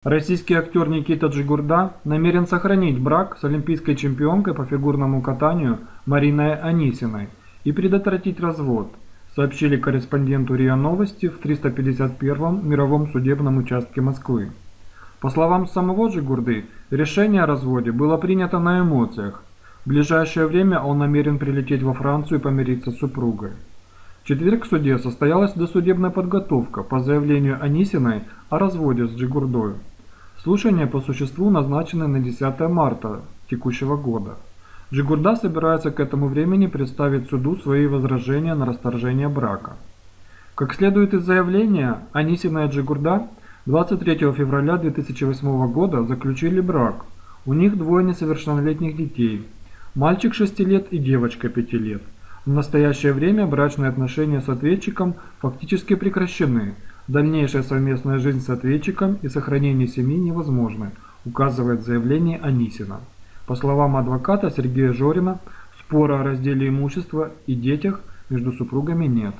Российский актер Никита Джигурда намерен сохранить брак с олимпийской чемпионкой по фигурному катанию Мариной Анисиной и предотвратить развод, сообщили корреспонденту РИА Новости в 351-м мировом судебном участке Москвы. По словам самого Джигурды, решение о разводе было принято на эмоциях. В ближайшее время он намерен прилететь во Францию и помириться с супругой. В четверг в суде состоялась досудебная подготовка по заявлению Анисиной о разводе с Джигурдой. Слушания по существу назначены на 10 марта текущего года. Джигурда собирается к этому времени представить суду свои возражения на расторжение брака. Как следует из заявления, Анисина и Джигурда 23 февраля 2008 года заключили брак. У них двое несовершеннолетних детей – мальчик 6 лет и девочка 5 лет. В настоящее время брачные отношения с ответчиком фактически прекращены. Дальнейшая совместная жизнь с ответчиком и сохранение семьи невозможны, указывает в заявлении Анисина. По словам адвоката Сергея Жорина, спора о разделе имущества и детях между супругами нет.